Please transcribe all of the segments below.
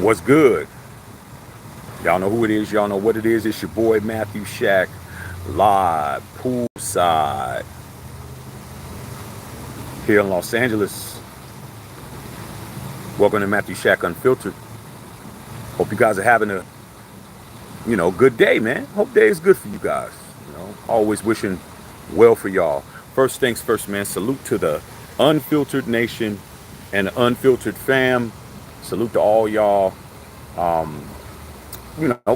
What's good? Y'all know who it is. Y'all know what it is. It's your boy Matthew Shack, live poolside here in Los Angeles. Welcome to Matthew Shack Unfiltered. Hope you guys are having a good day, man. Hope day is good for you guys. Always wishing well for y'all. First things first, man. Salute to the Unfiltered Nation and the Unfiltered fam. Salute to all y'all.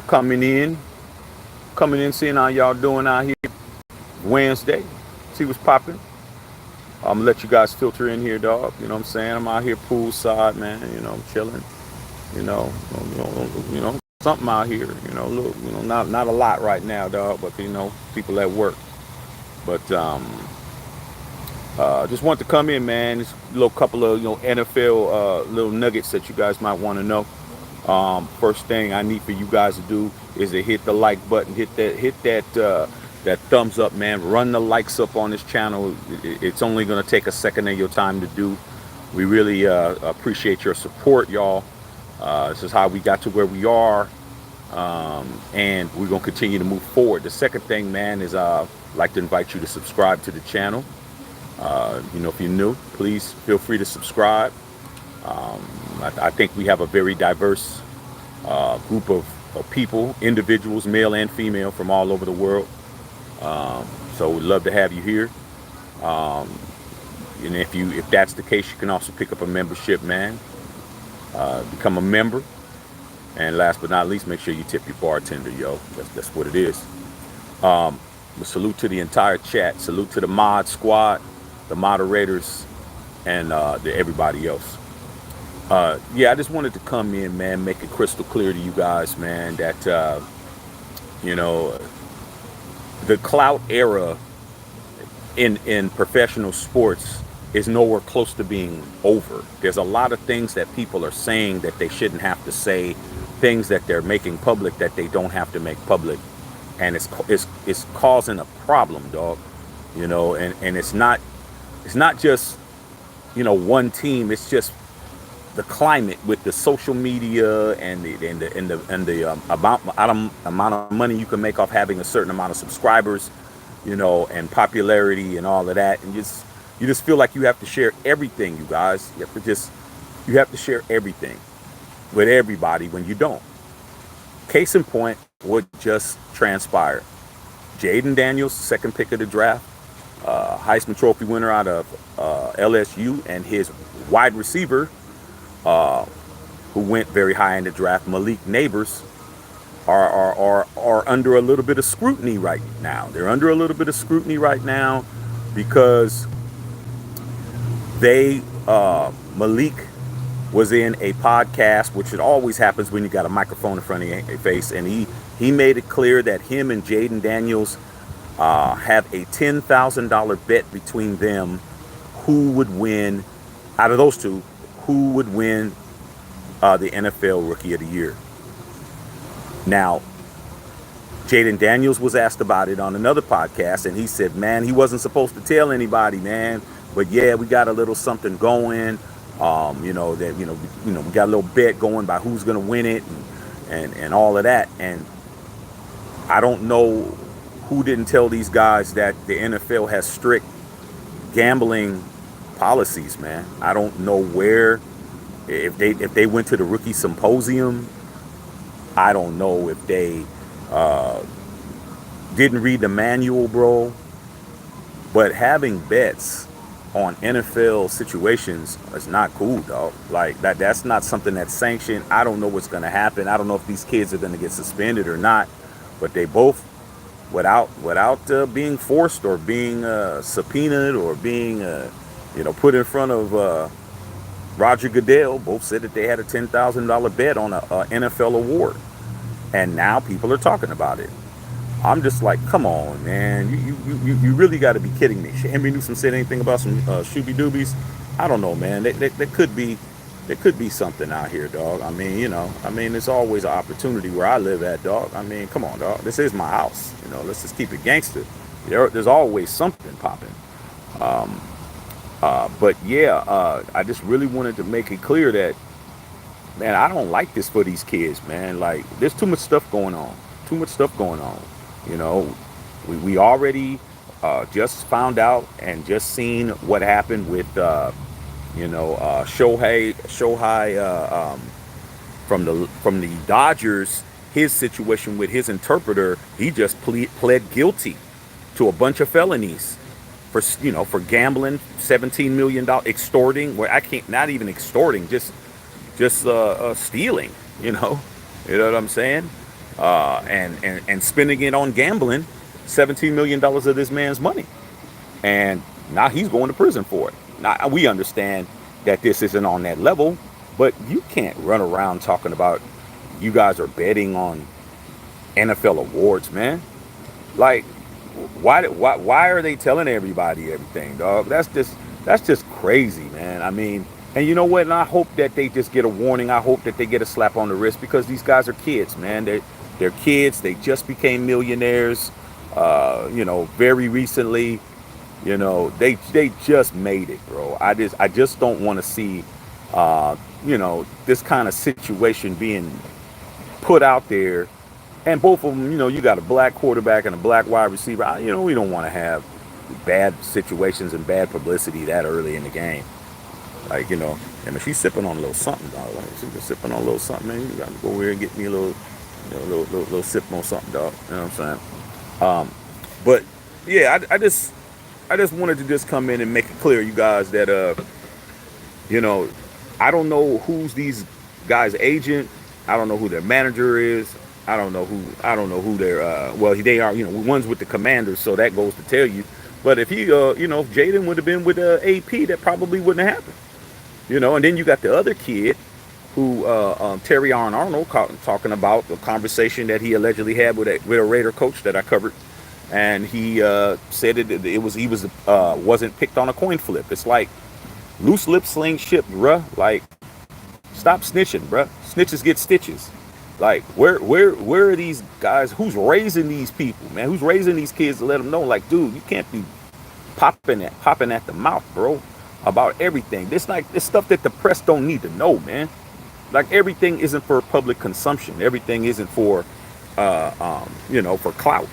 Coming in, seeing how y'all doing out here. Wednesday, see what's popping. I'm gonna let you guys filter in here, dog. You know what I'm saying? I'm out here poolside, man. I'm chilling. You know, something out here. Not a lot right now, dog. But people at work. But just want to come in, man. Just a little couple of NFL little nuggets that you guys might want to know. First thing I need for you guys to do is to hit the like button, hit that thumbs up, man. Run the likes up on this channel. It's only going to take a second of your time to do. We really appreciate your support, y'all. This is how we got to where we are, and we're going to continue to move forward. The second thing, man, is I'd like to invite you to subscribe to the channel. If you're new, please feel free to subscribe. I think we have a very diverse group of people, individuals, male and female, from all over the world. So we'd love to have you here. And if that's the case, you can also pick up a membership, man. Become a member. And last but not least, make sure you tip your bartender, yo. That's what it is. Salute to the entire chat. Salute to the mod squad, the moderators, and everybody else. I just wanted to come in, man, make it crystal clear to you guys, man, that, the clout era in professional sports is nowhere close to being over. There's a lot of things that people are saying that they shouldn't have to say, things that they're making public that they don't have to make public. And it's causing a problem, dog, and it's not just, one team. It's just the climate with the social media and the amount of money you can make off having a certain amount of subscribers, and popularity and all of that. And you just feel like you have to share everything, you guys. You have to share everything with everybody when you don't. Case in point, what just transpired. Jayden Daniels, second pick of the draft, Heisman Trophy winner out of LSU, and his wide receiver, who went very high in the draft, Malik Nabors, are under a little bit of scrutiny right now. They're under a little bit of scrutiny right now because Malik was in a podcast, which it always happens when you got a microphone in front of your face, and he made it clear that him and Jayden Daniels have a $10,000 bet between them who would win, out of those two, who would win the NFL Rookie of the Year. Now, Jayden Daniels was asked about it on another podcast, and he said, man, he wasn't supposed to tell anybody, man, but yeah, we got a little something going. We got a little bet going by who's going to win it and all of that. And I don't know who didn't tell these guys that the NFL has strict gambling policies, man. I don't know where, if they went to the rookie symposium. I don't know if they didn't read the manual, bro. But having bets on NFL situations is not cool, dog. Like that's not something that's sanctioned. I don't know what's going to happen. I don't know if these kids are going to get suspended or not. But they both, without being forced or being subpoenaed or being put in front of Roger Goodell, both said that they had a $10,000 bet on a NFL award, and now people are talking about it. I'm just like, come on, man. You really got to be kidding me. Henry Newsom said anything about some shooby doobies? I don't know, man. There could be something out here, dog. I mean, there's always an opportunity where I live at, dog. I mean, come on, dog. This is my house. Let's just keep it gangster. There's always something popping. But yeah, I just really wanted to make it clear that man, I don't like this for these kids, man. Like, there's too much stuff going on. Too much stuff going on. You know, we already just found out and just seen what happened with, Shohei from the Dodgers. His situation with his interpreter, he just pled guilty to a bunch of felonies for gambling, $17 million, extorting. Where I can't, not even extorting, just stealing. You know what I'm saying? And spending it on gambling, $17 million of this man's money, and now he's going to prison for it. Now we understand that this isn't on that level, but you can't run around talking about you guys are betting on NFL awards, man. Like, why are they telling everybody everything, dog? That's just crazy, man. I mean, and you know what? And I hope that they just get a warning. I hope that they get a slap on the wrist, because these guys are kids, man. They're kids. They just became millionaires, very recently. They just made it, bro. I just don't want to see this kind of situation being put out there. And both of them, you got a black quarterback and a black wide receiver. We don't want to have bad situations and bad publicity that early in the game. Like, I mean, she's sipping on a little something, dog. Like, she's just sipping on a little something, man. You got to go over here and get me a little sip on something, dog. You know what I'm saying? But yeah, I just wanted to just come in and make it clear, you guys, that I don't know who's these guys' agent. I don't know who their manager is. I don't know who their well, they are, one's with the Commanders, so that goes to tell you. But if if Jayden would have been with AP, that probably wouldn't have happened. And then you got the other kid who Terry Arnold talking about the conversation that he allegedly had with a Raider coach that I covered, and he said he wasn't picked on a coin flip. It's like loose lip sling shit, bruh. Like, stop snitching, bruh. Snitches get stitches. Like, where are these guys? Who's raising these people, man? Who's raising these kids to let them know, like, dude, you can't be popping at the mouth, bro, about everything. This stuff that the press don't need to know, man. Like, everything isn't for public consumption. Everything isn't for for clout.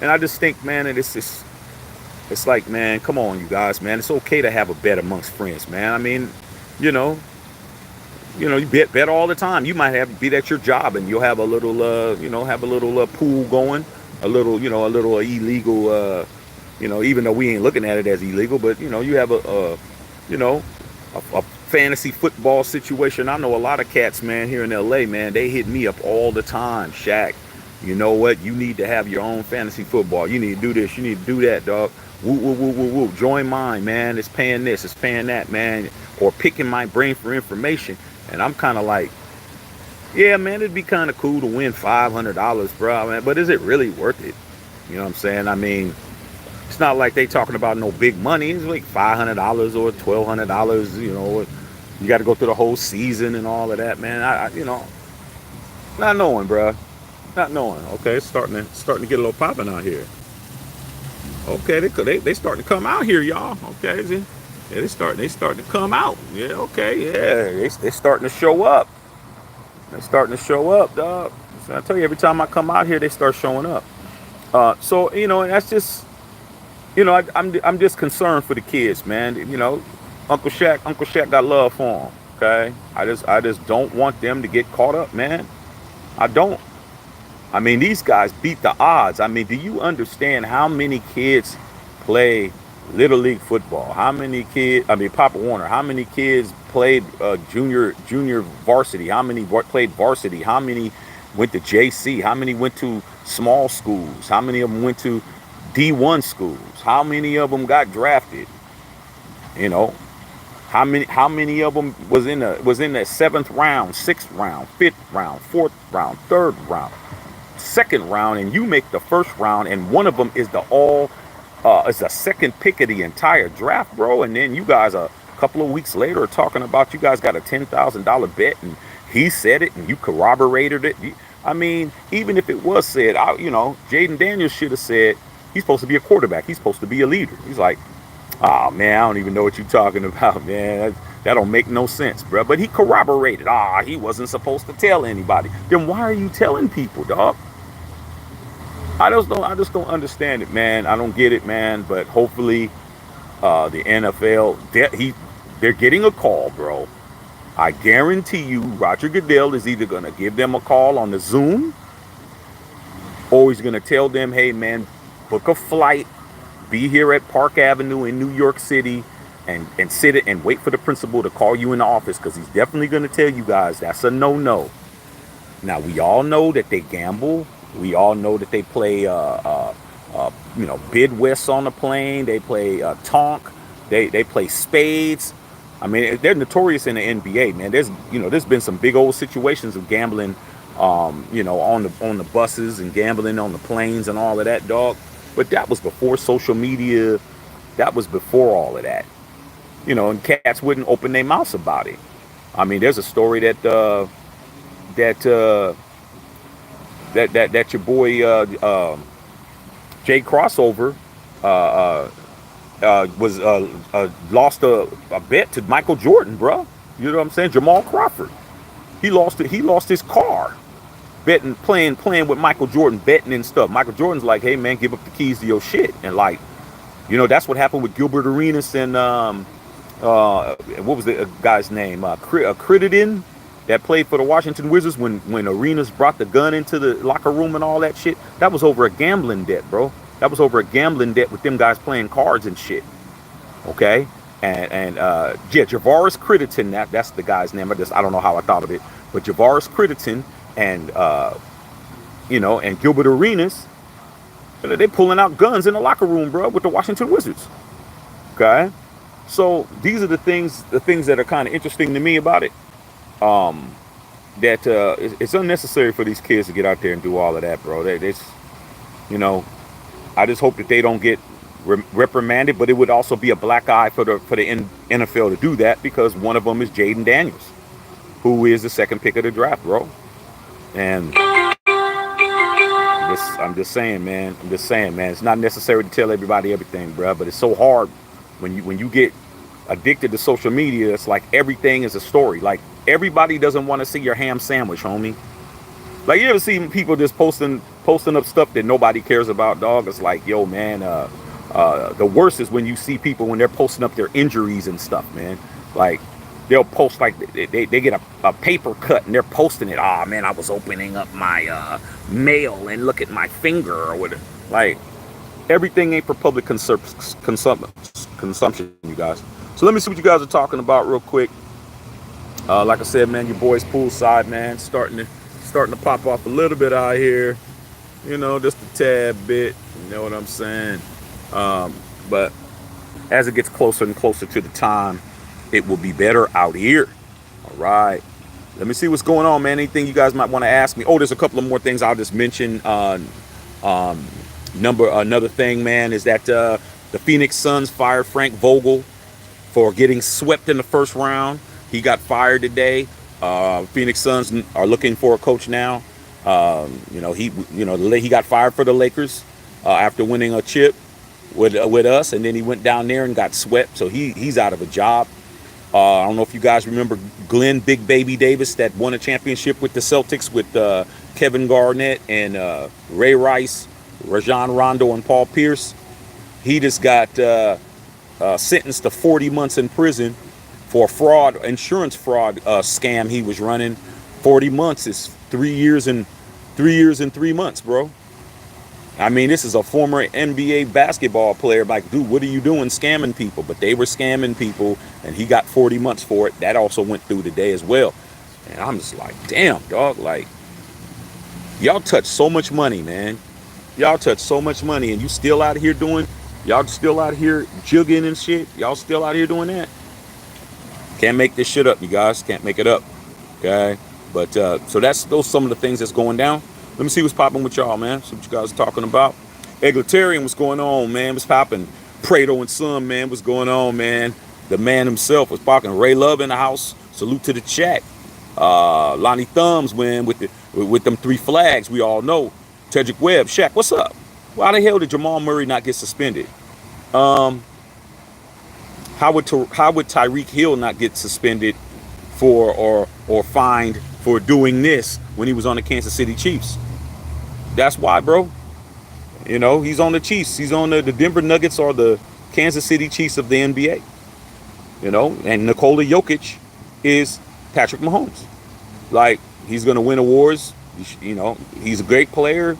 And I just think, man, that it's like, man, come on, you guys, man. It's okay to have a bet amongst friends, man. I mean, you bet all the time. You might be at your job, and you'll have a little pool going, a little illegal, even though we ain't looking at it as illegal, but you have a fantasy football situation. I know a lot of cats, man, here in LA, man. They hit me up all the time. Shaq, you know what? You need to have your own fantasy football. You need to do this. You need to do that, dog. Woo, woo, woo, woo, woo. Join mine, man. It's paying this. It's paying that, man. Or picking my brain for information. And I'm kind of like, yeah, man, it'd be kind of cool to win $500, bro, man. But is it really worth it? You know what I'm saying? I mean, it's not like they talking about no big money. It's like $500 or $1,200. You got to go through the whole season and all of that, man. Not knowing, bro. Not knowing. Okay, it's starting to get a little popping out here. Okay, they starting to come out here, y'all. Okay, see? Yeah, they starting to come out. Yeah, okay, yeah, they starting to show up. They're starting to show up, dog. So I tell you, every time I come out here, they start showing up. So and that's just, I'm just concerned for the kids, man. Uncle Shaq got love for them. Okay, I just don't want them to get caught up, man. I don't. I mean, these guys beat the odds. I mean, do you understand how many kids play Little League football? How many kids, Papa Warner, how many kids played junior varsity? How many played varsity? How many went to JC? How many went to small schools? How many of them went to D1 schools? How many of them got drafted? How many of them was in the 7th round, 6th round, 5th round, 4th round, 3rd round, 2nd round, and you make the 1st round, and one of them is is the 2nd pick of the entire draft, bro. And then you guys a couple of weeks later are talking about you guys got a $10,000 bet, and he said it, and you corroborated it. I mean, even if it was said, Jayden Daniels should have said he's supposed to be a quarterback. He's supposed to be a leader. He's like, oh man, I don't even know what you're talking about, man. That don't make no sense, bro. But he corroborated. He wasn't supposed to tell anybody. Then why are you telling people, dog? I just don't understand it, man. I don't get it, man. But hopefully, the NFL, they're getting a call, bro. I guarantee you, Roger Goodell is either gonna give them a call on the Zoom, or he's gonna tell them, hey, man, book a flight, be here at Park Avenue in New York City, and sit it and wait for the principal to call you in the office, because he's definitely gonna tell you guys that's a no-no. Now, we all know that they gamble. We all know that they play, bid whist on the plane. They play tonk. They play spades. I mean, they're notorious in the NBA, man. There's been some big old situations of gambling, on the buses and gambling on the planes and all of that, dog. But that was before social media. That was before all of that, and cats wouldn't open their mouths about it. I mean, there's a story that your boy Jay Crossover was lost a bet to Michael Jordan, bro. You know what I'm saying? Jamal Crawford. He lost it. He lost his car betting, playing with Michael Jordan, betting and stuff. Michael Jordan's like, hey man, give up the keys to your shit. And like, that's what happened with Gilbert Arenas and what was the guy's name? Crittenden, that played for the Washington Wizards when Arenas brought the gun into the locker room and all that shit. That was over a gambling debt, bro. That was over a gambling debt with them guys playing cards and shit. Okay? And Javaris Crittenden, that's the guy's name. I don't know how I thought of it. But Javaris Crittenden and and Gilbert Arenas, they pulling out guns in the locker room, bro, with the Washington Wizards. Okay? So these are the things that are kind of interesting to me about it. That it's unnecessary for these kids to get out there and do all of that, bro. I just hope that they don't get reprimanded, but it would also be a black eye for the NFL to do that, because one of them is Jayden Daniels, who is the second pick of the draft, bro. And I'm just saying, man. It's not necessary to tell everybody everything, bro. But it's so hard when you get addicted to social media. It's like everything is a story. Like, everybody doesn't want to see your ham sandwich, homie. Like, you ever see people just posting up stuff that nobody cares about, dog? It's like, yo, man, the worst is when you see people when they're posting up their injuries and stuff, man. Like, they'll post, like, they get a paper cut and they're posting it. Man, I was opening up my mail and look at my finger or whatever. Like, everything ain't for public consumption, you guys. So let me see what you guys are talking about real quick. Like I said, man, your boy's Poolside, man, starting to pop off a little bit out here, just a tad bit, you know what I'm saying? But as it gets closer and closer to the time, it will be better out here. All right, let me see what's going on, man. Anything you guys might want to ask me? There's a couple of more things I'll just mention. Another thing, man, is that the Phoenix Suns fired Frank Vogel for getting swept in the first round. He got fired today. Phoenix Suns are looking for a coach now. He got fired for the Lakers after winning a chip with us, and then he went down there and got swept. So he's out of a job. I don't know if you guys remember Glenn Big Baby Davis, that won a championship with the Celtics with Kevin Garnett and Ray Rice, Rajon Rondo, and Paul Pierce. He just got sentenced to 40 months in prison for a insurance fraud scam he was running. 40 months is 3 years and 3 months, bro. I mean, this is a former NBA basketball player. Like, dude, what are you doing scamming people? But they were scamming people, and he got 40 months for it. That also went through today as well. And I'm just like, damn, dog. Like, y'all touch so much money, man. Y'all touch so much money, and y'all still out here jugging and shit. Y'all still out here doing that. Can't make this shit up, you guys. Can't make it up. Okay? But, so those some of the things that's going down. Let me see what's popping with y'all, man. See what you guys are talking about. Egalitarian, what's going on, man? What's popping? Prado and Son, man. What's going on, man? The man himself was popping. Ray Love in the house. Salute to the chat. Lonnie Thumbs, man, with them 3 flags. We all know. Tedrick Webb. Shaq, what's up? Why the hell did Jamal Murray not get suspended? How would Tyreek Hill not get suspended for or fined for doing this when he was on the Kansas City Chiefs? That's why, bro. You know, he's on the Chiefs. He's on the Denver Nuggets or the Kansas City Chiefs of the NBA. You know, and Nikola Jokic is Patrick Mahomes. Like, he's going to win awards. You know, he's a great player,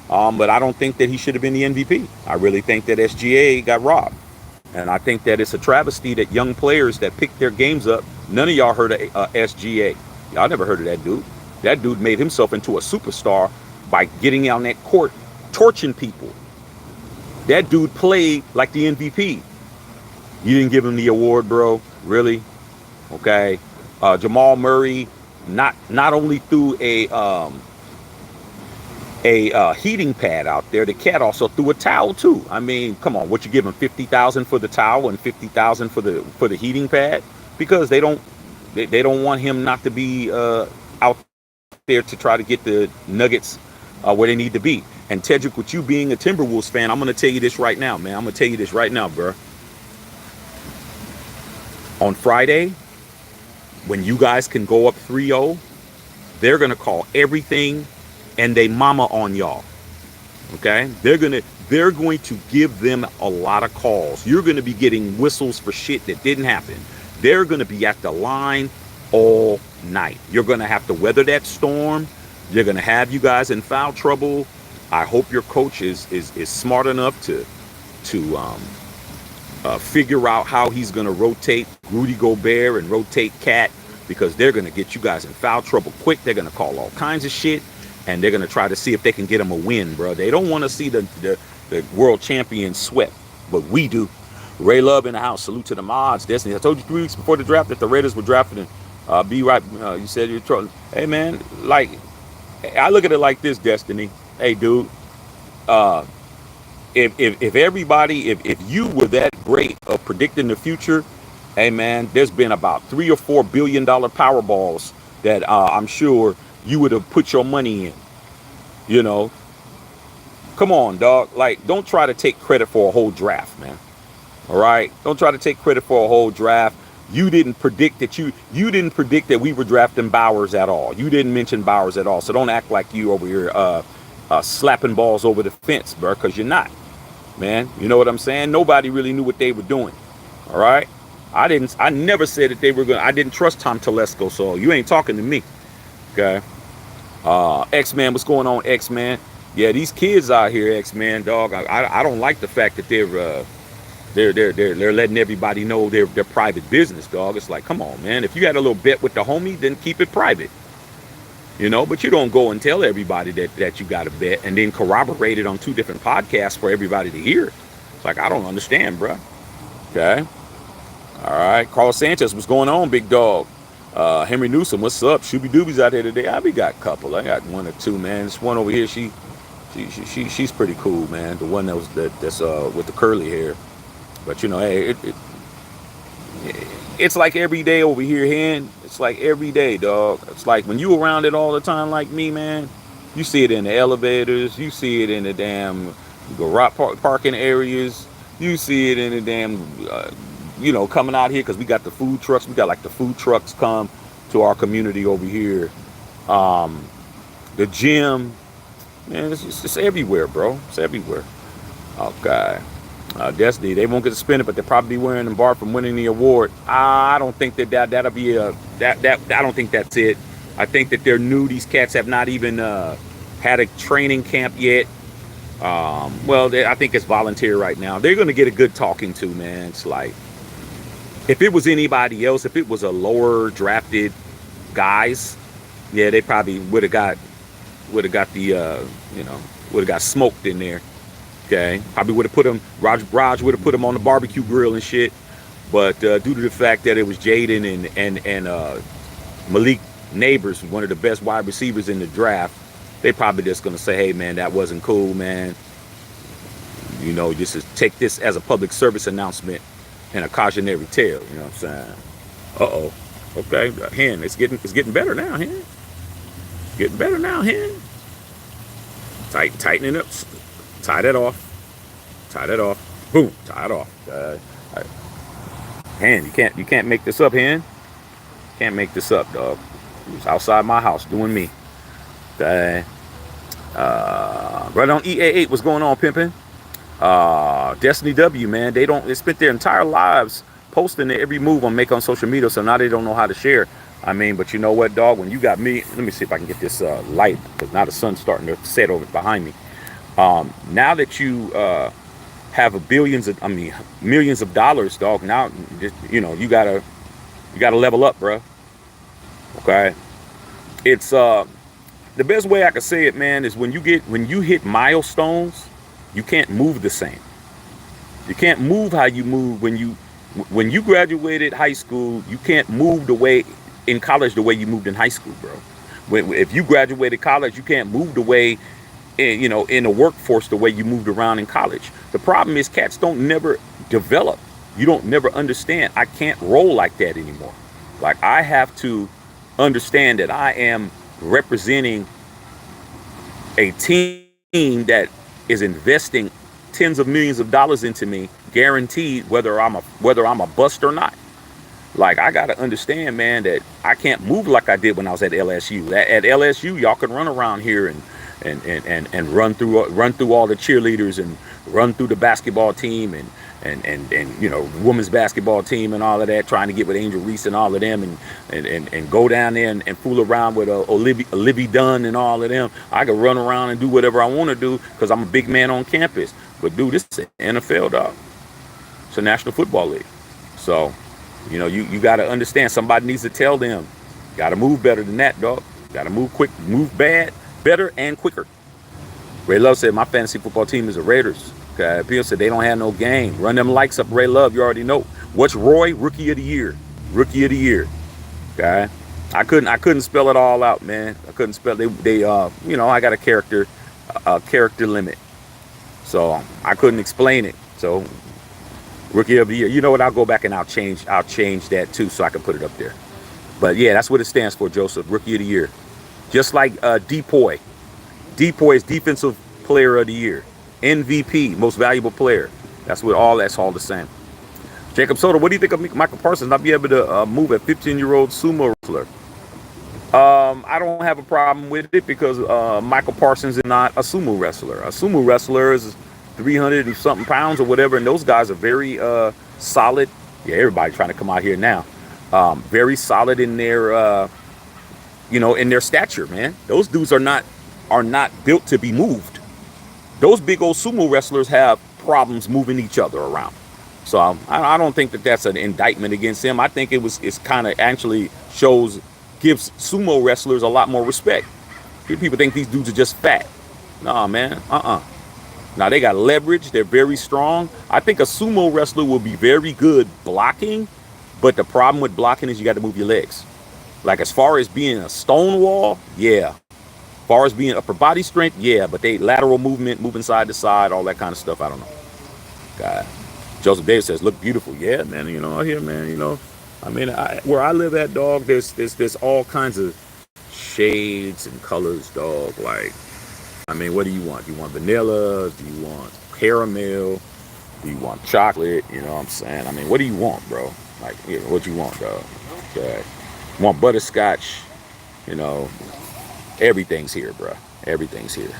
but I don't think that he should have been the MVP. I really think that SGA got robbed. And I think that it's a travesty that young players that pick their games up, none of y'all heard of SGA. Y'all never heard of that dude. That dude made himself into a superstar by getting on that court, torching people. That dude played like the MVP. You didn't give him the award, bro. Really? Okay. Jamal Murray not only threw a heating pad out there, the cat also threw a towel too. I mean, come on, what you give him, 50,000 for the towel and 50,000 for the heating pad? Because they don't want him not to be out there to try to get the Nuggets where they need to be. And Tedrick, with you being a Timberwolves fan, I'm gonna tell you this right now, man. I'm gonna tell you this right now, bro. On Friday, when you guys can go up 3-0, they're going to call everything and they mama on y'all. Okay? They're going to give them a lot of calls. You're going to be getting whistles for shit that didn't happen. They're going to be at the line all night. You're going to have to weather that storm. They're going to have you guys in foul trouble. I hope your coach is smart enough to figure out how he's going to rotate Rudy Gobert and rotate Cat, because they're going to get you guys in foul trouble quick. They're going to call all kinds of shit, and they're going to try to see if they can get them a win, bro. They don't want to see the world champions sweat, but we do. Ray Love in the house. Salute to the mods. Destiny, I told you 3 weeks before the draft that the Raiders were drafting. Be right. You said you're trolling. Hey, man, like, I look at it like this, Destiny. Hey, dude. If everybody, if you were that great of predicting the future, hey man, there's been about $3 or $4 billion Powerballs that I'm sure you would have put your money in. You know, come on, dog. Like, don't try to take credit for a whole draft, man. All right, don't try to take credit for a whole draft. You didn't predict that you didn't predict that we were drafting Bowers at all. You didn't mention Bowers at all. So don't act like you over here slapping balls over the fence, bro, because you're not. Man, you know what I'm saying? Nobody really knew what they were doing. All right? I never said that they were going to. I didn't trust Tom Telesco, so you ain't talking to me. Okay? X-Man, what's going on, X-Man? Yeah, these kids out here, X-Man, dog. I don't like the fact that they're letting everybody know their private business, dog. It's like, come on, man. If you had a little bet with the homie, then keep it private. You know, but you don't go and tell everybody that you got a bet and then corroborate it on 2 different podcasts for everybody to hear. It's like, I don't understand, bro. Okay. All right. Carlos Sanchez, what's going on, big dog? Henry Newsom, what's up? Shooby Doobies out here today. I got a couple. I got 1 or 2, man. This one over here, she's pretty cool, man. The one that's with the curly hair. But you know, hey, it's like every day over here, Hen. It's like every day, dog. It's like when you around it all the time like me, man, you see it in the elevators. You see it in the damn garage parking areas. You see it in the damn, coming out here because we got the food trucks. We got like the food trucks come to our community over here. The gym, man, it's everywhere, bro. It's everywhere. Okay. Destiny, they won't get suspended, but they'll probably be wearing them barred from winning the award. I don't think that'll be I don't think that's it. I think that they're new. These cats have not even had a training camp yet. I think it's volunteer right now. They're going to get a good talking to, man. It's like, if it was anybody else, if it was a lower drafted guys, yeah, they probably would have got smoked in there. Okay, probably would have put him. Raj would have put him on the barbecue grill and shit. But due to the fact that it was Jayden and Malik Nabors, one of the best wide receivers in the draft, they probably just gonna say, "Hey, man, that wasn't cool, man. You know, just take this as a public service announcement and a cautionary tale." You know what I'm saying? Uh-oh. Okay, Hen, it's getting better now, Hen. Getting better now, Hen. Tightening up. Tie that off. Boom. Tie it off. Man, you can't make this up, Hen. Can't make this up, dog. It was outside my house doing me. Okay. Right on EA8, what's going on, pimpin'? Destiny W, man, they spent their entire lives posting their every move on make on social media, so now they don't know how to share. I mean, but you know what, dog? When you got me, let me see if I can get this light, because now the sun's starting to set over behind me. Now that you have millions of dollars, dog. Now, you gotta level up, bro. Okay, it's the best way I could say it, man, is when you hit milestones, you can't move the same. You can't move how you move when you graduated high school. You can't move the way in college the way you moved in high school, bro. If you graduated college, you can't move the way in the workforce the way you moved around in college. The problem is cats don't never develop. You don't never understand. I can't roll like that anymore. Like, I have to understand that I am representing a team that is investing tens of millions of dollars into me, guaranteed, whether I'm a bust or not. Like, I gotta understand, man, that I can't move like I did when I was at LSU. At LSU, y'all could run around here and run through all the cheerleaders and run through the basketball team and women's basketball team and all of that, trying to get with Angel Reese and all of them and go down there and fool around with Olivia Dunn and all of them. I could run around and do whatever I want to do because I'm a big man on campus. But dude, this is an NFL, dog. It's a National Football League. So, you got to understand, somebody needs to tell them, got to move better than that, dog. Got to move quick, move better and quicker. Ray Love said, my fantasy football team is the Raiders. Okay, people said they don't have no game. Run them likes up, Ray Love. You already know. What's Roy? Rookie of the year. Rookie of the year. Okay. I couldn't spell it all out, man. I couldn't spell they I got a character limit. So I couldn't explain it. So Rookie of the year. You know what? I'll go back and I'll change that too, so I can put it up there. But yeah, that's what it stands for, Joseph. Rookie of the year. Just like Depoy. Depoy is Defensive Player of the Year. MVP, Most Valuable Player. That's all the same. Jacob Soto, what do you think of Michael Parsons not be able to move a 15-year-old sumo wrestler? I don't have a problem with it because Michael Parsons is not a sumo wrestler. A sumo wrestler is 300 and something pounds or whatever, and those guys are very solid. Yeah, everybody trying to come out here now. Very solid in their in their stature, man. Those dudes are not built to be moved. Those big old sumo wrestlers have problems moving each other around. So I don't think that that's an indictment against him. I think it's kind of actually gives sumo wrestlers a lot more respect. People think these dudes are just fat. Nah, man. Now they got leverage. They're very strong. I think a sumo wrestler will be very good blocking, but the problem with blocking is you got to move your legs. Like, as far as being a stone wall, yeah. As far as being upper body strength, yeah, but they lateral movement, moving side to side, all that kind of stuff, I don't know. God. Joseph Davis says, look beautiful. Yeah, man, out here, man, I mean, where I live at, dog, there's all kinds of shades and colors, dog. Like, I mean, what do you want? Do you want vanilla? Do you want caramel? Do you want chocolate? You know what I'm saying? I mean, what do you want, bro? Like, what you want, dog? Okay. You want butterscotch? Everything's here, bro. Everything's here.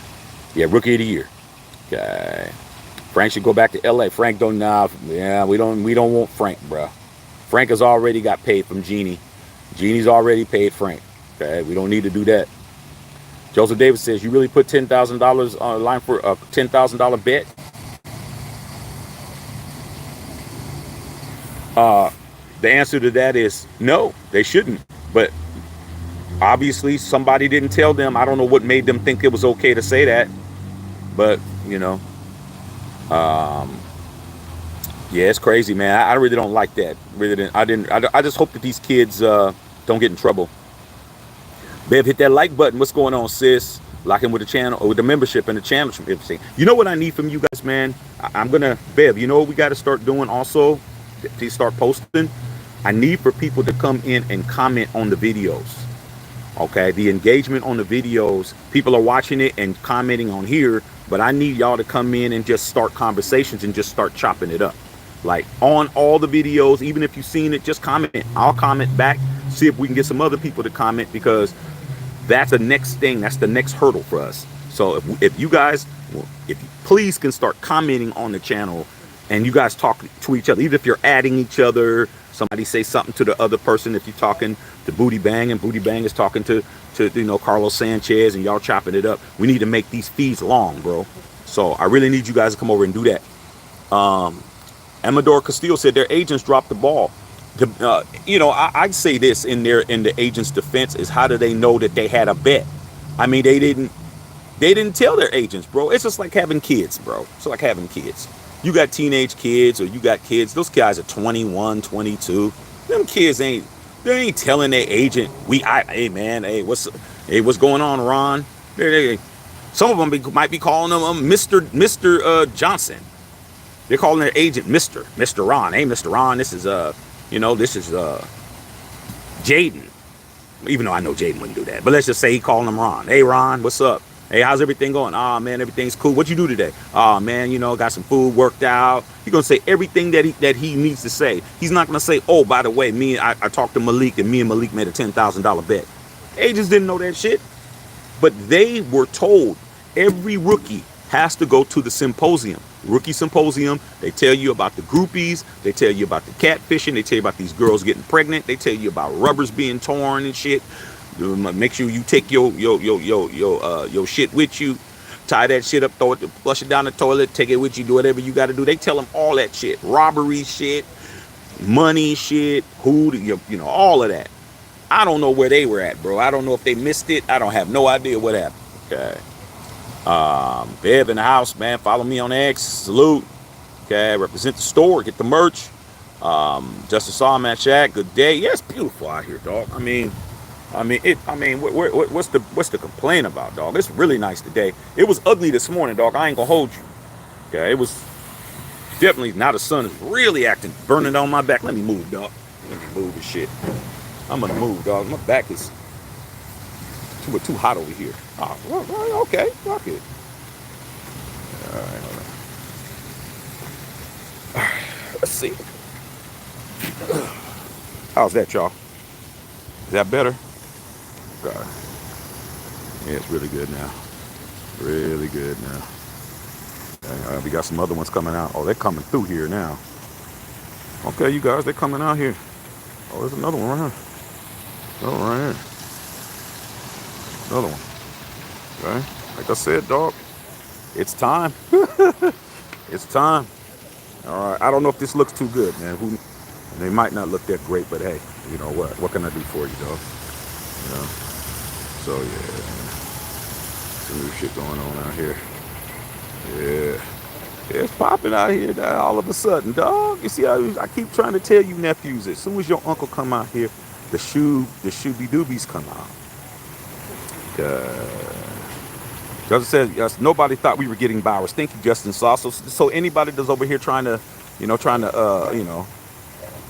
Yeah, Rookie of the Year. Okay. Frank should go back to LA. Frank don't now. Yeah, we don't want Frank, bro. Frank has already got paid from Jeannie. Jeannie's already paid Frank. Okay, we don't need to do that. Joseph Davis says, you really put $10,000 on the line for a $10,000 bet? The answer to that is no, they shouldn't. But obviously somebody didn't tell them. I don't know what made them think it was okay to say that. But, yeah, it's crazy, man. I really don't like that. I just hope that these kids don't get in trouble. Bev, hit that like button. What's going on, sis? Lock in with the channel or with the membership and the channel. You know what I need from you guys, man? I'm gonna, Bev, you know what we got to start doing also to start posting? I need for people to come in and comment on the videos. Okay, the engagement on the videos, people are watching it and commenting on here, but I need y'all to come in and just start conversations and just start chopping it up. Like on all the videos, even if you've seen it, just comment. I'll comment back, see if we can get some other people to comment, because that's the next thing. That's the next hurdle for us. So if you guys, if you please can start commenting on the channel, and you guys talk to each other, even if you're adding each other, somebody say something to the other person. If you're talking to Booty Bang and Booty Bang is talking to Carlos Sanchez, and y'all chopping it up, we need to make these feeds long, bro. So I really need you guys to come over and do that. Amador Castillo said their agents dropped the ball. I'd say this in the agent's defense is, how do they know that they had a bet? I mean, they didn't tell their agents, bro. It's just like having kids, bro. It's like having kids. You got teenage kids, or you got kids. Those guys are 21, 22. Them kids they ain't telling their agent, hey man, hey what's going on, Ron? Some of them might be calling them Mr. Johnson. They're calling their agent Mr. Ron. Hey, Mr. Ron, this is Jayden. Even though I know Jayden wouldn't do that, but let's just say he calling him Ron. Hey, Ron, what's up? Hey, how's everything going? Oh man, everything's cool. What you do today? Oh man, got some food, worked out. He's gonna say everything that he needs to say. He's not gonna say, oh, by the way, I talked to Malik, and me and Malik made a $10,000 bet. Agents didn't know that shit, but they were told every rookie has to go to the symposium. Rookie symposium. They tell you about the groupies. They tell you about the catfishing. They tell you about these girls getting pregnant. They tell you about rubbers being torn and shit. Make sure you take your shit with you. Tie that shit up, throw it, flush it down the toilet, take it with you, do whatever you got to do. They tell them all that shit. Robbery shit, money shit, all of that. I don't know where they were at, bro. I don't know if they missed it. I don't have no idea what happened. Okay. Bev in the house, man. Follow me on X. Salute. Okay. Represent the store. Get the merch. Justice Saw, man. Shaq. Good day. Yeah, it's beautiful out here, dog. What's the complaint about, dog? It's really nice today. It was ugly this morning, dog. I ain't gonna hold you. Okay. It was definitely, now the sun is really burning on my back. Let me move, dog. Let me move this shit. I'm gonna move, dog. My back is too hot over here. Oh, well, okay, fuck it. All right, hold on. All right, let's see. How's that, y'all? Is that better? God. Yeah, it's really good now. Really good now. Okay, we got some other ones coming out. Oh, they're coming through here now. Okay, you guys, they're coming out here. Oh, there's another one right here. Another one right here. Another one. Okay. Like I said, dog, it's time. It's time. All right. I don't know if this looks too good, man. They might not look that great, but hey, you know what? What can I do for you, dog? So yeah, some new shit going on out here. Yeah. It's popping out here, dog, all of a sudden, dog. You see how I keep trying to tell you, nephews, as soon as your uncle come out here, the shooby doobies come out. Justin says, yes, nobody thought we were getting Bowers. Thank you, Justin Saw. So anybody that's over here trying to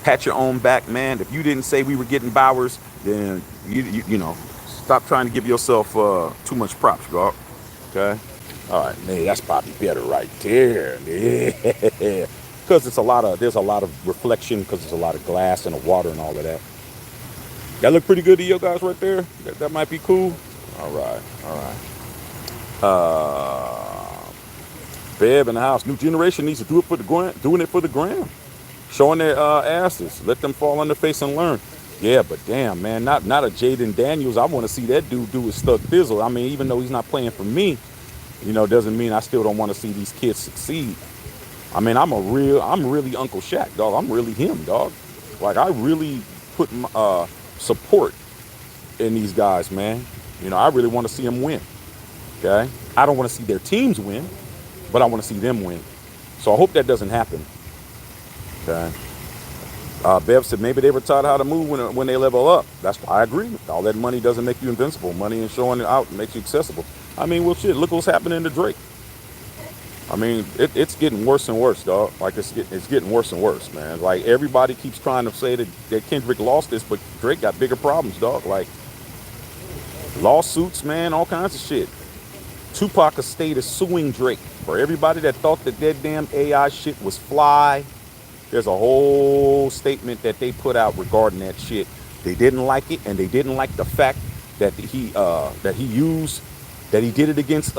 pat your own back, man. If you didn't say we were getting Bowers, then you stop trying to give yourself too much props, dog. Okay. All right, man, that's probably better right there. Yeah. Because there's a lot of reflection, because there's a lot of glass and the water and all of that. That look pretty good to you guys right there. That might be cool. All right. Bev in the house. New generation needs to do it for the gram. Doing it for the gram. Showing their asses. Let them fall on their face and learn. Yeah, but damn, man, not a Jayden Daniels. I want to see that dude do his stuck thizzle. I mean, even though he's not playing for me, doesn't mean I still don't want to see these kids succeed. I mean, I'm really Uncle Shaq, dog. I'm really him, dog. Like, I really put support in these guys, man. I really want to see them win. Okay? I don't want to see their teams win, but I want to see them win. So I hope that doesn't happen. Okay? Bev said maybe they were taught how to move when they level up. That's why I agree. All that money doesn't make you invincible. Money and showing it out makes you accessible. I mean, well, shit, look what's happening to Drake. I mean, it's getting worse and worse, dog. Like, it's getting worse and worse, man. Like, everybody keeps trying to say that Kendrick lost this, but Drake got bigger problems, dog. Like, lawsuits, man, all kinds of shit. Tupac estate is suing Drake. For everybody that thought that damn AI shit was fly, There's a whole statement that they put out regarding that shit. They didn't like it, and they didn't like the fact that he did it against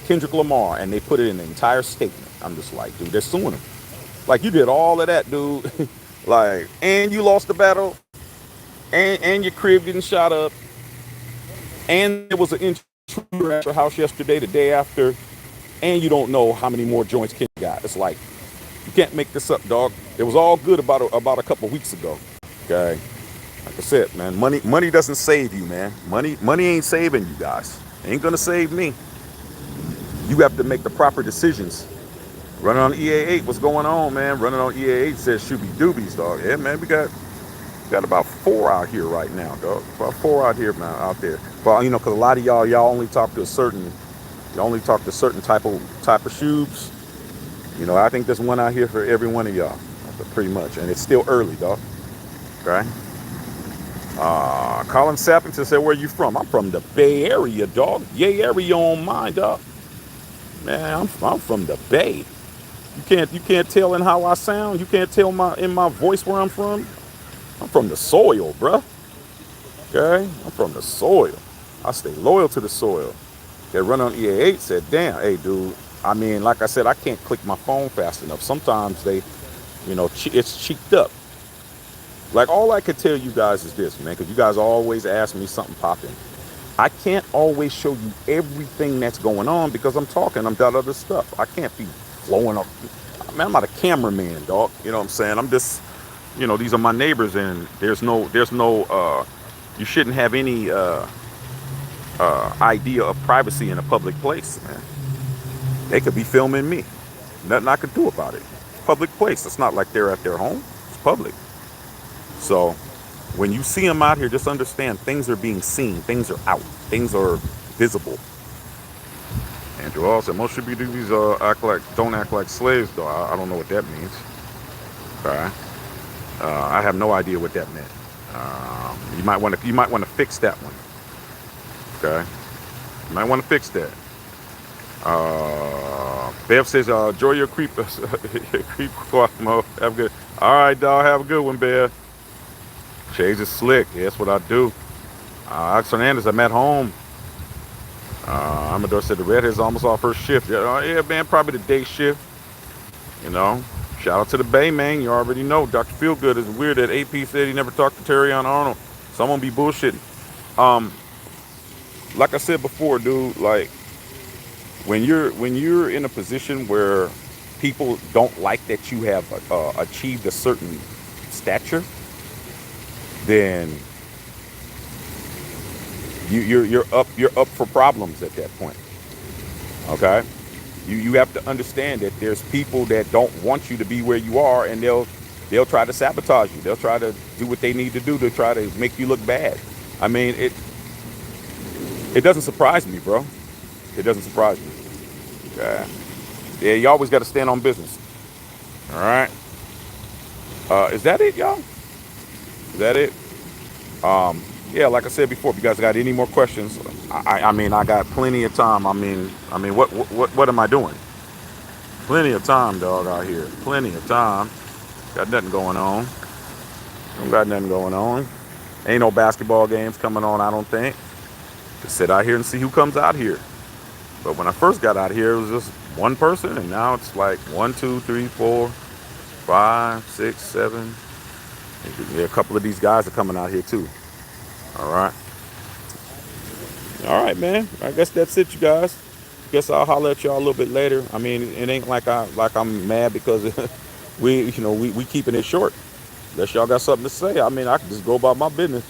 Kendrick Lamar, and they put it in the entire statement. I'm just like, dude, they're suing him. Like, you did all of that, dude. Like, and you lost the battle, and your crib getting shot up, and there was an intruder at your house yesterday, the day after, and you don't know how many more joints Kendrick got. It's like, you can't make this up, dog. It was all good about a couple weeks ago. Okay, like I said, man, money doesn't save you, man. Money ain't saving you guys. Ain't gonna save me. You have to make the proper decisions. Running on EA8, what's going on, man? Running on EA8 says shooby doobies, dog. Yeah, man, we got about 4 out here right now, dog. About 4 out here, man, out there. Well, because a lot of y'all only talk to certain type of shoes. I think there's one out here for every one of y'all, pretty much, and it's still early, dog. Okay. Colin Sappington said, "Where you from?" I'm from the Bay Area, dog. Yay area on mine, dog. Man, I'm from the Bay. You can't tell in how I sound. You can't tell in my voice where I'm from. I'm from the soil, bruh. Okay, I'm from the soil. I stay loyal to the soil. That run on EA8 said, "Damn, hey, dude. I mean, like I said, I can't click my phone fast enough. Sometimes it's cheeked up. Like, all I could tell you guys is this, man, because you guys always ask me something popping. I can't always show you everything that's going on because I'm got other stuff. I can't be flowing up. Man, I'm not a cameraman, dog. You know what I'm saying? I'm just, these are my neighbors, and there's no, you shouldn't have any idea of privacy in a public place, man. They could be filming me. Nothing I could do about it. Public place. It's not like they're at their home. It's public. So when you see them out here, just understand things are being seen. Things are out. Things are visible. Andrew also, most should be doing don't act like slaves, though. I don't know what that means. Okay. I have no idea what that meant. You might want to fix that one. Okay. You might want to fix that. Bev says, enjoy your creep Mo. Have a good. All right, dog. Have a good one, Bev. Shades is slick. Yeah, that's what I do. Alex Hernandez, I'm at home. Amador said the redhead's almost off her shift. Yeah, man, probably the day shift. Shout out to the Bay, man. You already know. Dr. Feelgood is weird that AP said he never talked to Terrion Arnold. Someone be bullshitting. Like I said before, dude, like, when you're in a position where people don't like that you have achieved a certain stature, then you're up for problems at that point. Okay, you have to understand that there's people that don't want you to be where you are, and they'll try to sabotage you. They'll try to do what they need to do to try to make you look bad. I mean, it doesn't surprise me, bro. It doesn't surprise me. Okay. Yeah, you always got to stand on business. All right. Is that it, y'all? Is that it? Yeah, like I said before, if you guys got any more questions, I mean, I got plenty of time. I mean, what am I doing? Plenty of time, dog, out here. Plenty of time. Got nothing going on. Don't got nothing going on. Ain't no basketball games coming on, I don't think. Just sit out here and see who comes out here. But when I first got out here, it was just one person, and now it's like 1, 2, 3, 4, 5, 6, 7. Yeah, a couple of these guys are coming out here too. All right, man. I guess that's it, you guys. Guess I'll holler at y'all a little bit later. I mean, it ain't like I'm mad because we keeping it short. Unless y'all got something to say, I mean, I can just go about my business.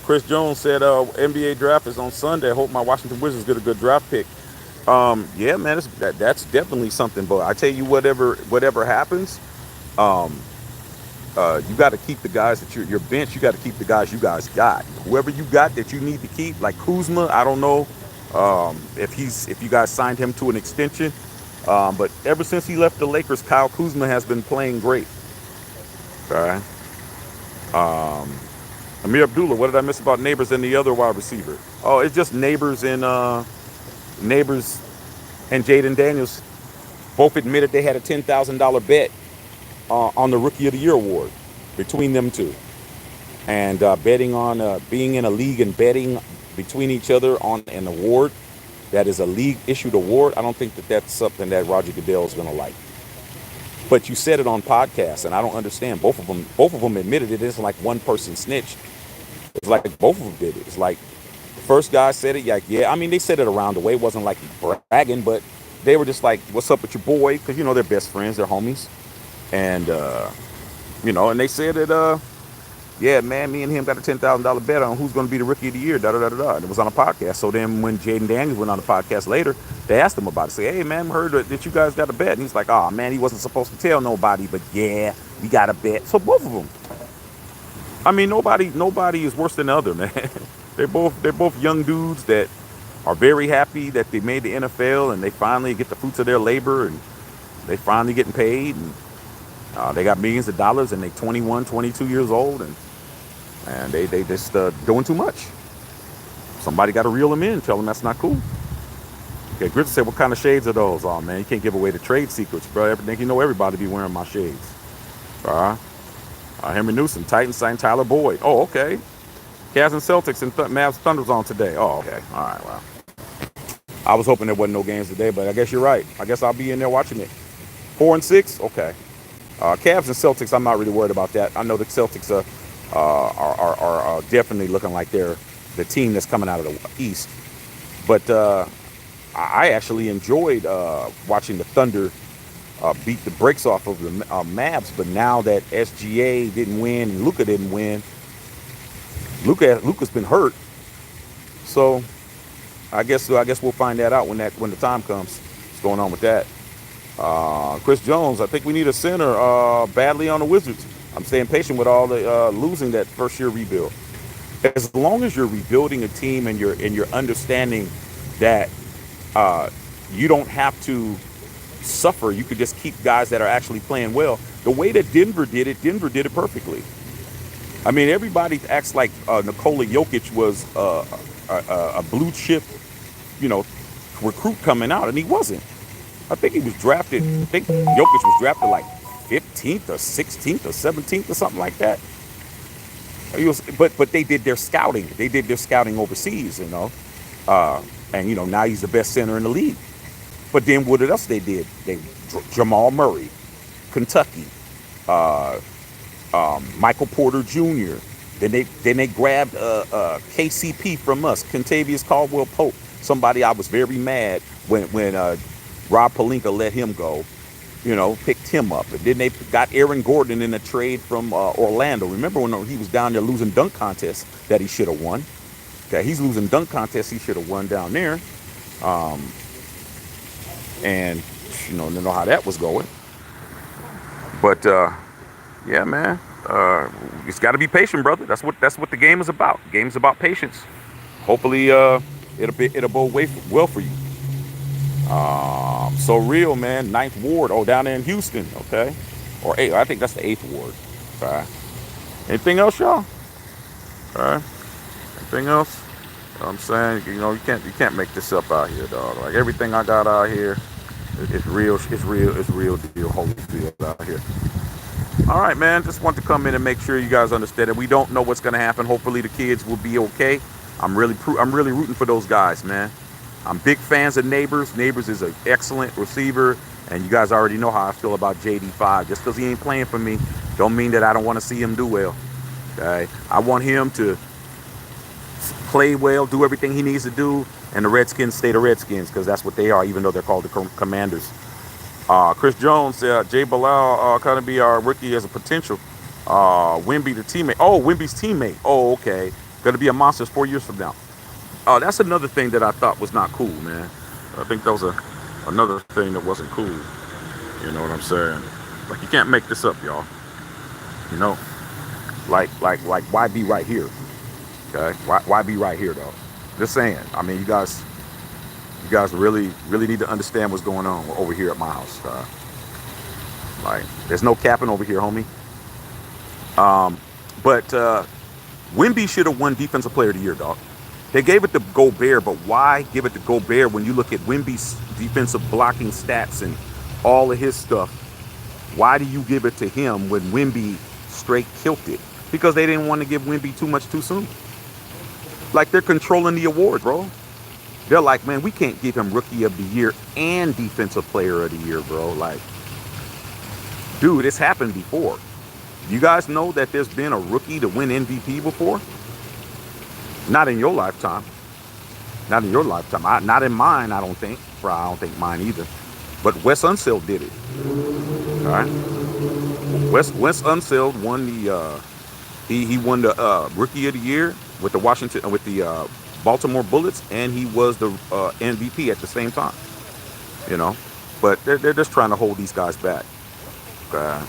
Chris Jones said NBA draft is on Sunday. I hope my Washington Wizards get a good draft pick. Yeah, man, that's definitely something. But I tell you, whatever happens, you got to keep the guys that your bench. You got to keep the guys you guys got. Whoever you got that you need to keep, like Kuzma. I don't know if you guys signed him to an extension. But ever since he left the Lakers, Kyle Kuzma has been playing great. Okay. Amir Abdullah, what did I miss about Nabors and the other wide receiver? Oh, it's just Nabors and Jayden Daniels both admitted they had a $10,000 bet on the Rookie of the Year award between them two, and betting on being in a league and betting between each other on an award that is a league issued award. I don't think that that's something that Roger Goodell is going to like. But you said it on podcasts, and I don't understand. Both of them admitted it. It's like one person snitched. It's like both of them did it. It's like the first guy said it, like, yeah. I mean, they said it around the way. It wasn't like bragging, but they were just like, "What's up with your boy?" Because they're best friends, they're homies, and and they said that, yeah, man, me and him got a $10,000 bet on who's going to be the Rookie of the Year. Da da da da da. And it was on a podcast. So then when Jayden Daniels went on the podcast later, they asked him about it. Say, hey man, heard that you guys got a bet, and he's like, oh man, he wasn't supposed to tell nobody, but yeah, we got a bet. So both of them. I mean, nobody is worse than the other, man. They're both young dudes that are very happy that they made the NFL and they finally get the fruits of their labor and they finally getting paid, and they got millions of dollars, and they 21, 22 years old, and they just doing too much. Somebody got to reel them in, tell them that's not cool. Okay, Griffin said, what kind of shades are those? Oh man, you can't give away the trade secrets, bro. Everything, everybody be wearing my shades. Henry Newsom, Titans signed Tyler Boyd. Oh, okay. Cavs and Celtics and Mavs Thunder's on today. Oh, okay. All right, well. I was hoping there wasn't no games today, but I guess you're right. I guess I'll be in there watching it. 4-6? Okay. Cavs and Celtics, I'm not really worried about that. I know the Celtics are definitely looking like they're the team that's coming out of the East. But I actually enjoyed watching the Thunder beat the brakes off of the Mavs. But now that SGA didn't win and Luka didn't win, Luka's been hurt. So I guess we'll find that out when the time comes. What's going on with that? Chris Jones, I think we need a center badly on the Wizards. I'm staying patient with all the losing that first year rebuild. As long as you're rebuilding a team and you're understanding that you don't have to suffer, you could just keep guys that are actually playing well. The way that Denver did it perfectly. I mean, everybody acts like Nikola Jokic was a blue chip, recruit coming out, and he wasn't. I think he was drafted. I think Jokic was drafted like 15th or 16th or 17th or something like that. But they did their scouting. They did their scouting overseas, and now he's the best center in the league. But then what else they did? Jamal Murray, Kentucky, Michael Porter Jr. Then they grabbed KCP from us, Kentavious Caldwell-Pope. Somebody I was very mad when Rob Pelinka let him go. Picked him up. And then they got Aaron Gordon in a trade from Orlando. Remember when he was down there losing dunk contests that he should have won? Okay, he's losing dunk contests he should have won down there. And didn't know how that was going. But yeah, man, it's got to be patient, brother. That's what the game is about. The game's about patience. Hopefully, it'll bode well for you. So real, man. 9th Ward. Oh, down there in Houston. Okay, or 8th. I think that's the 8th Ward. Okay. Anything else, y'all? All right. Anything else? I'm saying, you can't make this up out here, dog. Like everything I got out here, it's real deal, Holyfield out here. All right, man. Just want to come in and make sure you guys understand that we don't know what's going to happen. Hopefully, the kids will be okay. I'm really rooting for those guys, man. I'm big fans of Nabors. Nabors is an excellent receiver, and you guys already know how I feel about JD5. Just because he ain't playing for me, don't mean that I don't want to see him do well. Okay, I want him to play well, do everything he needs to do, and the Redskins stay the Redskins because that's what they are, even though they're called the Commanders. Chris Jones said Jay Bilal going to be our rookie as a potential. Wimby the teammate. Oh, Wimby's teammate. Oh, okay. Going to be a monster 4 years from now. That's another thing that I thought was not cool, man. I think that was another thing that wasn't cool. You know what I'm saying? Like, you can't make this up, y'all. Like why be right here? Okay, why be right here, though? Just saying. I mean, you guys really need to understand what's going on over here at my house. Like, there's no capping over here, homie. But Wimby should have won Defensive Player of the Year, dog. They gave it to Gobert, but why give it to Gobert when you look at Wimby's defensive blocking stats and all of his stuff? Why do you give it to him when Wemby straight killed it? Because they didn't want to give Wemby too much too soon. Like they're controlling the award, bro. They're like, man, we can't give him Rookie of the Year and Defensive Player of the Year, bro. Like, dude, it's happened before. You guys know that there's been a rookie to win MVP before? Not in your lifetime. Not in your lifetime. Not in mine, I don't think. Bro, I don't think mine either. But Wes Unseld did it. All right. Wes Unseld won the he won the Rookie of the Year with the Baltimore Bullets, and he was the MVP at the same time. You know, but they're just trying to hold these guys back. Okay.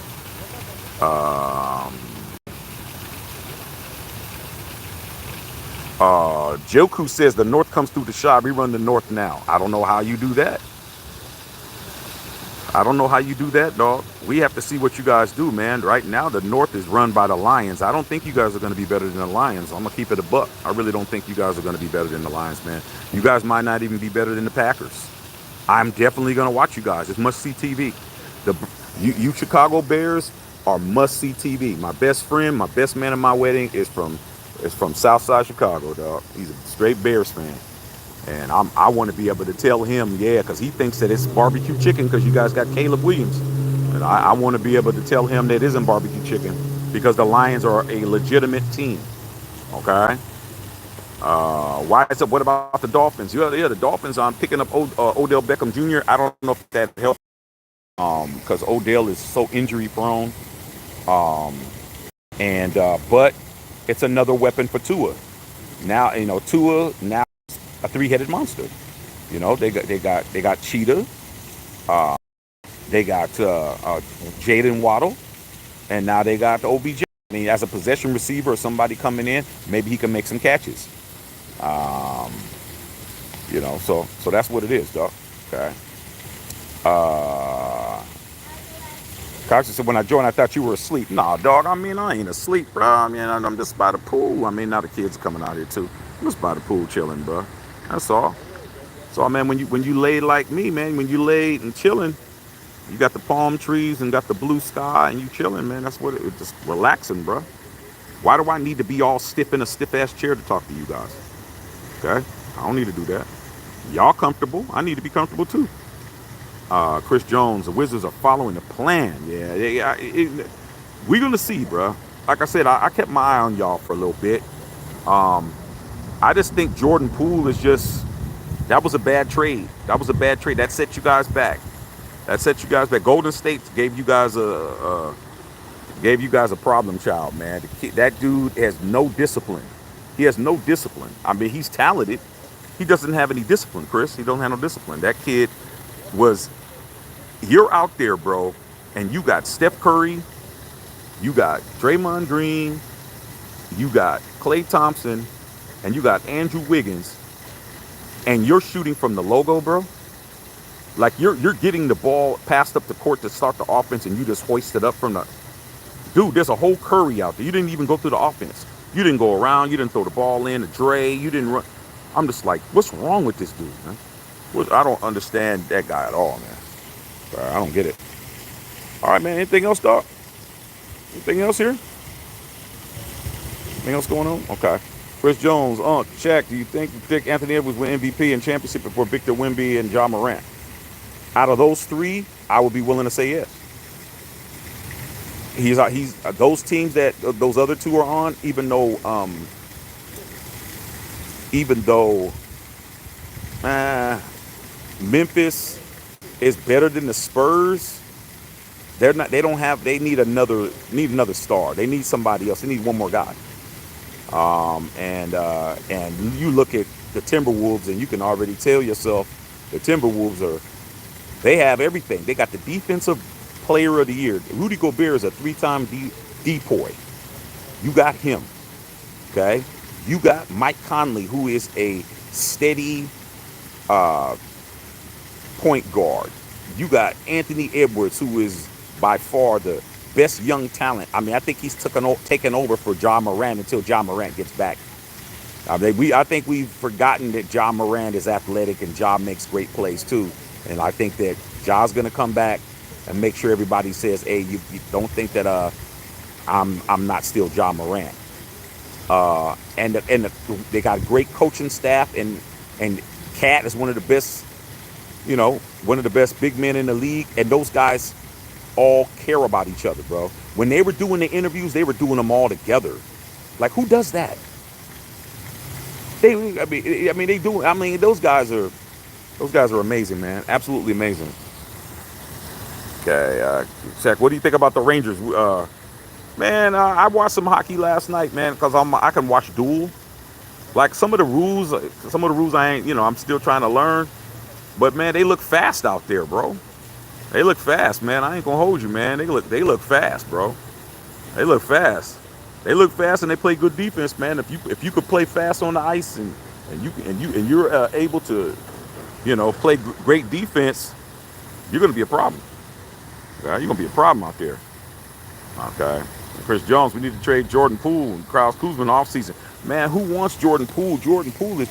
Joku says the North comes through the shot. We run the North now. I don't know how you do that. I don't know how you do that, dog. We have to see what you guys do, man. Right now, the North is run by the Lions. I don't think you guys are going to be better than the Lions. I'm going to keep it a buck. I really don't think you guys are going to be better than the Lions, man. You guys might not even be better than the Packers. I'm definitely going to watch you guys. It's must-see TV. You Chicago Bears are must-see TV. My best friend, my best man at my wedding is from Southside Chicago, dog. He's a straight Bears fan. And I want to be able to tell him, yeah, because he thinks that it's barbecue chicken because you guys got Caleb Williams. And I want to be able to tell him that it isn't barbecue chicken because the Lions are a legitimate team. Okay? What about the Dolphins? Yeah, the Dolphins, I'm picking up Odell Beckham Jr. I don't know if that helps because Odell is so injury prone. But it's another weapon for Tua. Now, Tua now a three-headed monster. They got Cheetah, they got Jayden Waddle, and now they got the OBJ. I mean, as a possession receiver or somebody coming in, maybe he can make some catches. So that's what it is, dog. Okay. Cox said, when I joined, I thought you were asleep. Nah, dog, I ain't asleep, bro. I'm just by the pool. Now the kids coming out here, too. I'm just by the pool chilling, bro. That's all. So, man, when you lay like me, man, when you lay and chilling, you got the palm trees and got the blue sky and you chilling, man. That's what it's just relaxing, bro. Why do I need to be all stiff in a stiff-ass chair to talk to you guys? Okay? I don't need to do that. Y'all comfortable. I need to be comfortable, too. Chris Jones, the Wizards are following the plan. Yeah, we're going to see, bro. Like I said, I kept my eye on y'all for a little bit. I just think Jordan Poole is that was a bad trade. That set you guys back. Golden State gave you guys a problem child, man. That dude has no discipline. He has no discipline. He's talented. He doesn't have any discipline, Chris. He don't have no discipline. That kid you're out there, bro, and you got Steph Curry, you got Draymond Green, you got Klay Thompson, and you got Andrew Wiggins, and you're shooting from the logo, bro. Like you're getting the ball passed up the court to start the offense, and you just hoist it up from the. Dude, there's a whole Curry out there. You didn't even go through the offense. You didn't go around. You didn't throw the ball in. The Dre. You didn't run. I'm just like, what's wrong with this dude, man? I don't understand that guy at all, man. I don't get it. All right, man. Anything else, dog? Anything else here? Anything else going on? Okay. Chris Jones, check. Do you think Anthony Edwards win MVP and championship before Victor Wemby and Ja Morant? Out of those three, I would be willing to say yes. He's those teams that those other two are on, even though Memphis is better than the Spurs. They're not. They don't have. They need another star. They need somebody else. They need one more guy. And you look at the Timberwolves, and you can already tell yourself the Timberwolves they have everything. They got the defensive player of the year. Rudy Gobert is a 3-time depoy. You got him. Okay. You got Mike Conley, who is a steady point guard. You got Anthony Edwards, who is by far the best young talent. I think he's taken over for Ja Morant until Ja Morant gets back. I think we've forgotten that Ja Morant is athletic and Ja makes great plays too. And I think that Ja's going to come back and make sure everybody says, hey, you don't think that I'm not still John Morant. They got a great coaching staff, and Cat is one of the best, one of the best big men in the league, and those guys all care about each other, bro. When they were doing the interviews, they were doing them all together. Like, who does that? They do. I mean, those guys are amazing, man. Absolutely amazing. Okay, check. What do you think about the Rangers? Man, I watched some hockey last night, man, because I can watch duel. Like some of the rules I ain't, I'm still trying to learn. But man, they look fast out there, bro. They look fast, man. I ain't gonna hold you, man. They look fast, bro. They look fast. They look fast and they play good defense, man. If you could play fast on the ice and you're able to, play great defense, you're gonna be a problem. Okay? You're gonna be a problem out there. Okay. Chris Jones, we need to trade Jordan Poole and Kraus Kuzma offseason. Man, who wants Jordan Poole? Jordan Poole is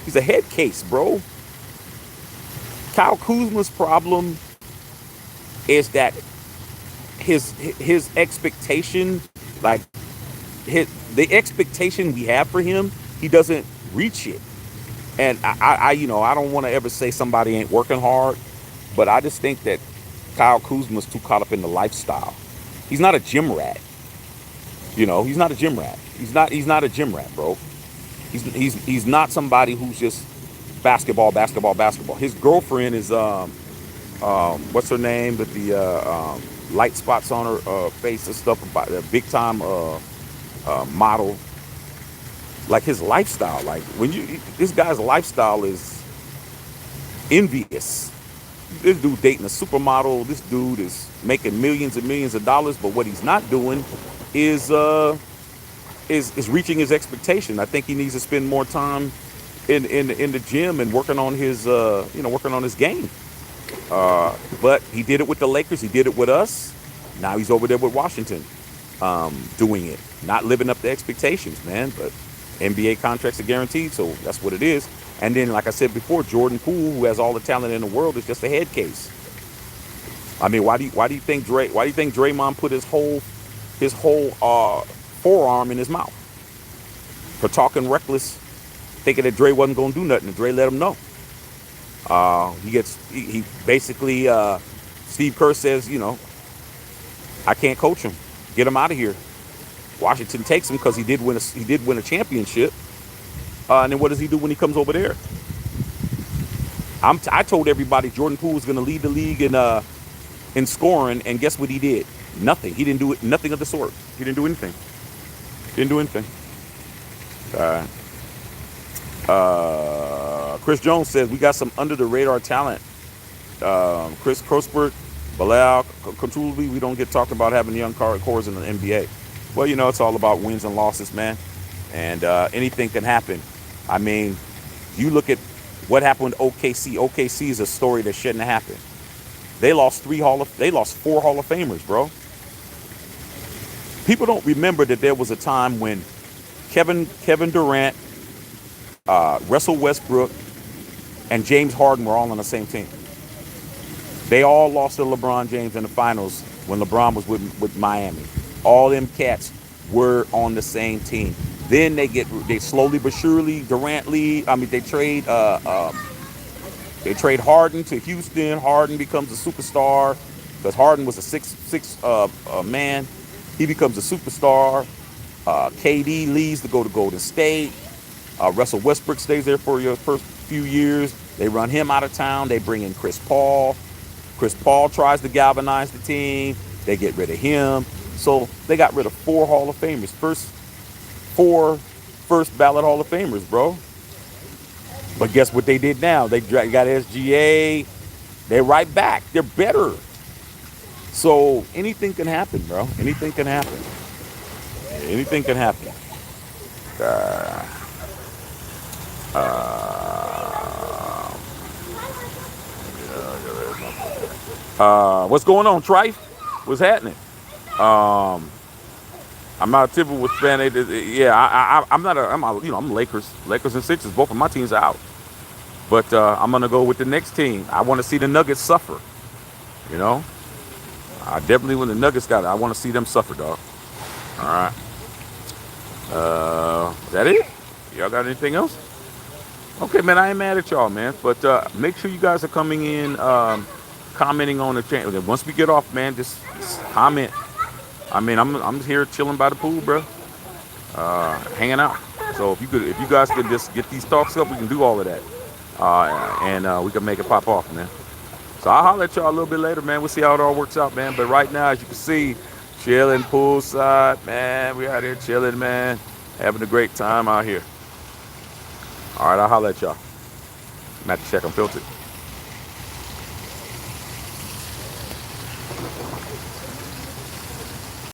he's a head case, bro. Kyle Kuzma's problem is that his expectation, like the expectation we have for him, he doesn't reach it. And I don't want to ever say somebody ain't working hard, but I just think that Kyle Kuzma's too caught up in the lifestyle. He's not a gym rat. He's not a gym rat. He's not a gym rat, bro. He's not somebody who's just basketball. His girlfriend is what's her name with the light spots on her face and stuff, about the big time model. Like his lifestyle, like this guy's lifestyle is envious. This dude dating a supermodel. This dude is making millions and millions of dollars, but what he's not doing is reaching his expectation. I think he needs to spend more time in the gym and working on his game. But he did it with the Lakers. He did it with us. Now he's over there with Washington, doing it, not living up to expectations, man. But NBA contracts are guaranteed, so that's what it is. And then, like I said before, Jordan Poole, who has all the talent in the world, is just a head case. I mean, why do you think Draymond put his whole forearm in his mouth for talking reckless, thinking that Dre wasn't gonna do nothing, and Dre let him know. He basically, Steve Kerr says, I can't coach him, get him out of here. Washington takes him because he did win a championship. And then what does he do when he comes over there? I told everybody Jordan Poole was going to lead the league in scoring, and guess what he did? Nothing. He didn't do it. Nothing of the sort. He didn't do anything. Chris Jones says we got some under the radar talent. Chris Krosberg, Bilal, Contruly, we don't get talked about having young cores in the NBA. Well, it's all about wins and losses, man. And anything can happen. I mean, you look at what happened with OKC. OKC is a story that shouldn't have happened. They lost 4 Hall of Famers, bro. People don't remember that there was a time when Kevin Durant, Russell Westbrook, and James Harden were all on the same team. They all lost to LeBron James in the finals when LeBron was with Miami. All them cats were on the same team. Then they slowly but surely they trade Harden to Houston. Harden becomes a superstar because Harden was a six man. He becomes a superstar. KD leaves to go to Golden State. Russell Westbrook stays there for your first few years. They run him out of town. They bring in Chris Paul. Chris Paul tries to galvanize the team. They get rid of him. So they got rid of 4 Hall of Famers. Four first ballot Hall of Famers, bro. But guess what they did now? They got SGA. They're right back. They're better. So anything can happen, bro. Anything can happen. What's going on, Trife? What's happening? I'm not a typical fan. I'm Lakers and Sixers. Both of my teams are out. But I'm gonna go with the next team. I want to see the Nuggets suffer. I definitely, when the Nuggets got it, I want to see them suffer, dog. All right. Is that it? Y'all got anything else? Okay, man, I ain't mad at y'all, man. But make sure you guys are coming in, commenting on the channel. Once we get off, man, just comment. I mean, I'm here chilling by the pool, bro, hanging out. So if you guys could just get these talks up, we can do all of that, and we can make it pop off, man. So I'll holler at y'all a little bit later, man. We'll see how it all works out, man. But right now, as you can see, chilling poolside, man. We out here chilling, man. Having a great time out here. All right, I'll holler at y'all. I'm at the check. I'm filtered.